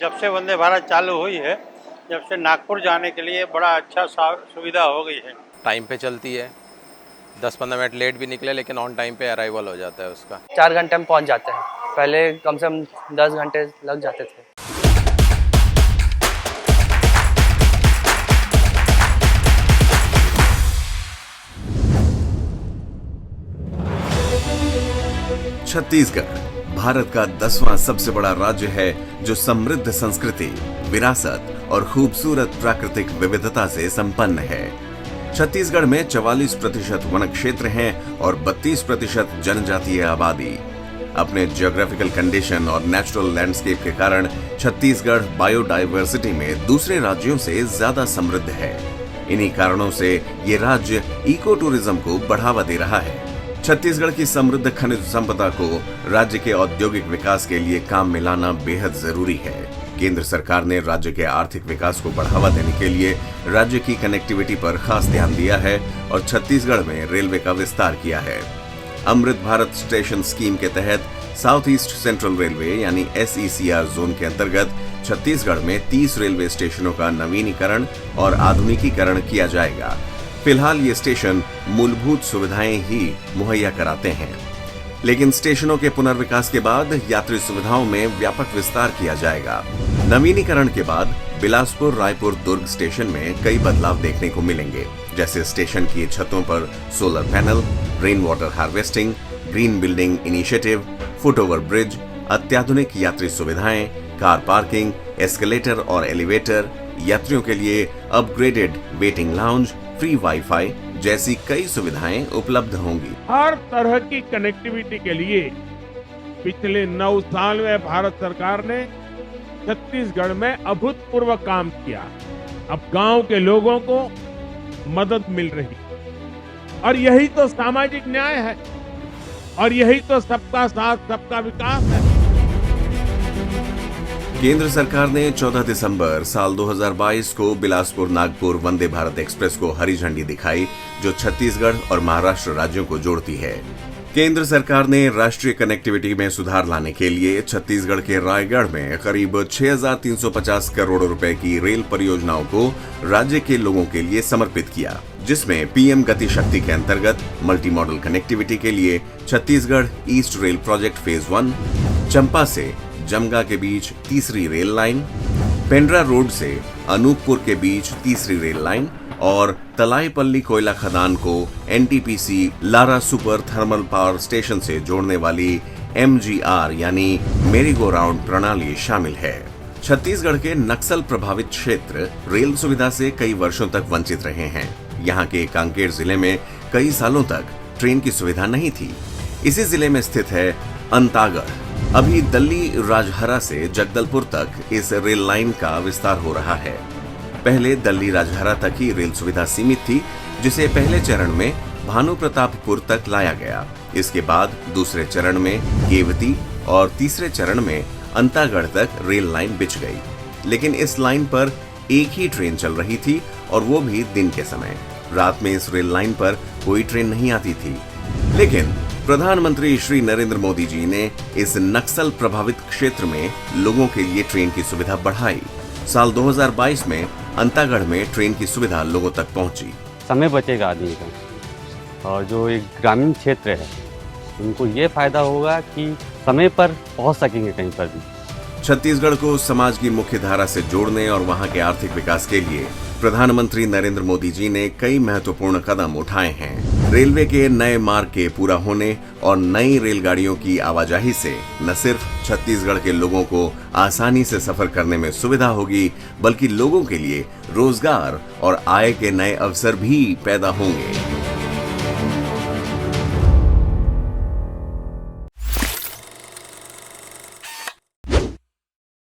जब से वंदे भारत चालू हुई है, जब से नागपुर जाने के लिए बड़ा अच्छा सुविधा हो गई है। टाइम पे चलती है, 10-15 मिनट लेट भी निकले लेकिन ऑन टाइम पे अराइवल हो जाता है उसका। 4 घंटे में पहुंच जाते हैं, पहले कम से कम 10 घंटे लग जाते थे। छत्तीसगढ़ भारत का 10वां सबसे बड़ा राज्य है जो समृद्ध संस्कृति, विरासत और खूबसूरत प्राकृतिक विविधता से संपन्न है। छत्तीसगढ़ में 44% वन क्षेत्र हैं और 32% जनजातीय आबादी। अपने जियोग्राफिकल कंडीशन और नेचुरल लैंडस्केप के कारण छत्तीसगढ़ बायोडायवर्सिटी में दूसरे राज्यों से ज्यादा समृद्ध है। इन्हीं कारणों से ये राज्य इको टूरिज्म को बढ़ावा दे रहा है। छत्तीसगढ़ की समृद्ध खनिज संपदा को राज्य के औद्योगिक विकास के लिए काम में लाना बेहद जरूरी है। केंद्र सरकार ने राज्य के आर्थिक विकास को बढ़ावा देने के लिए राज्य की कनेक्टिविटी पर खास ध्यान दिया है और छत्तीसगढ़ में रेलवे का विस्तार किया है। अमृत भारत स्टेशन स्कीम के तहत साउथ ईस्ट सेंट्रल रेलवे यानी SECR जोन के अंतर्गत छत्तीसगढ़ में 30 रेलवे स्टेशनों का नवीनीकरण और आधुनिकीकरण किया जाएगा। फिलहाल ये स्टेशन मूलभूत सुविधाएं ही मुहैया कराते हैं, लेकिन स्टेशनों के पुनर्विकास के बाद यात्री सुविधाओं में व्यापक विस्तार किया जाएगा। नवीनीकरण के बाद बिलासपुर, रायपुर, दुर्ग स्टेशन में कई बदलाव देखने को मिलेंगे, जैसे स्टेशन की छतों पर solar panel, rain water harvesting, green building initiative, foot over bridge, अत्याधुनिक यात्री सुविधाएं, कार पार्किंग, एस्केलेटर और एलिवेटर, यात्रियों के लिए upgraded waiting lounge, free wifi जैसी कई सुविधाएं उपलब्ध होंगी। हर तरह की कनेक्टिविटी के लिए पिछले 9 साल में भारत सरकार ने छत्तीसगढ़ में अभूतपूर्व काम किया। अब गांव के लोगों को मदद मिल रही और यही तो सामाजिक न्याय है और यही तो सबका साथ सबका विकास है। केंद्र सरकार ने 14 दिसंबर साल 2022 को बिलासपुर नागपुर वंदे भारत एक्सप्रेस को हरी झंडी दिखाई, जो छत्तीसगढ़ और महाराष्ट्र राज्यों को जोड़ती है। केंद्र सरकार ने राष्ट्रीय कनेक्टिविटी में सुधार लाने के लिए छत्तीसगढ़ के रायगढ़ में करीब 6,350 करोड़ रुपए की रेल परियोजनाओं को राज्य के लोगों के लिए समर्पित किया, जिसमें PM गति शक्ति के अंतर्गत मल्टी मॉडल कनेक्टिविटी के लिए Chhattisgarh east rail project phase 1, चंपा से जमगा के बीच तीसरी रेल लाइन, पेंड्रा रोड से अनूपपुर के बीच तीसरी रेल लाइन और तलाईपल्ली कोयला खदान को NTPC Lara super thermal power station से जोड़ने वाली MGR यानी मेरी गो राउंड प्रणाली शामिल है। छत्तीसगढ़ के नक्सल प्रभावित क्षेत्र रेल सुविधा से कई वर्षों तक वंचित रहे हैं। यहाँ के कांकेर जिले में कई सालों तक ट्रेन की सुविधा नहीं थी। इसी जिले में स्थित है अंतागढ़। अभी दल्ली राजहरा से जगदलपुर तक इस रेल लाइन का विस्तार हो रहा है। पहले दल्ली राजहरा तक ही रेल सुविधा सीमित थी, जिसे पहले चरण में भानु प्रतापपुर तक लाया गया। इसके बाद दूसरे चरण में केवती और तीसरे चरण में अंतागढ़ तक रेल लाइन बिछ गई। लेकिन इस लाइन पर एक ही ट्रेन चल रही थी और वो भी दिन के समय। रात में इस रेल लाइन पर कोई ट्रेन नहीं आती थी। लेकिन प्रधानमंत्री श्री नरेंद्र मोदी जी ने इस नक्सल प्रभावित क्षेत्र में लोगों के लिए ट्रेन की सुविधा बढ़ाई। साल 2022 में अंतागढ़ में ट्रेन की सुविधा लोगों तक पहुंची। समय बचेगा आदमी का, और जो एक ग्रामीण क्षेत्र है उनको ये फायदा होगा कि समय पर पहुंच सकेंगे कहीं पर भी। छत्तीसगढ़ को समाज की मुख्य धारा से जोड़ने और वहां के आर्थिक विकास के लिए प्रधानमंत्री नरेंद्र मोदी जी ने कई महत्वपूर्ण कदम उठाए हैं। रेलवे के नए मार्ग के पूरा होने और नई रेलगाड़ियों की आवाजाही से न सिर्फ छत्तीसगढ़ के लोगों को आसानी से सफर करने में सुविधा होगी, बल्कि लोगों के लिए रोजगार और आय के नए अवसर भी पैदा होंगे।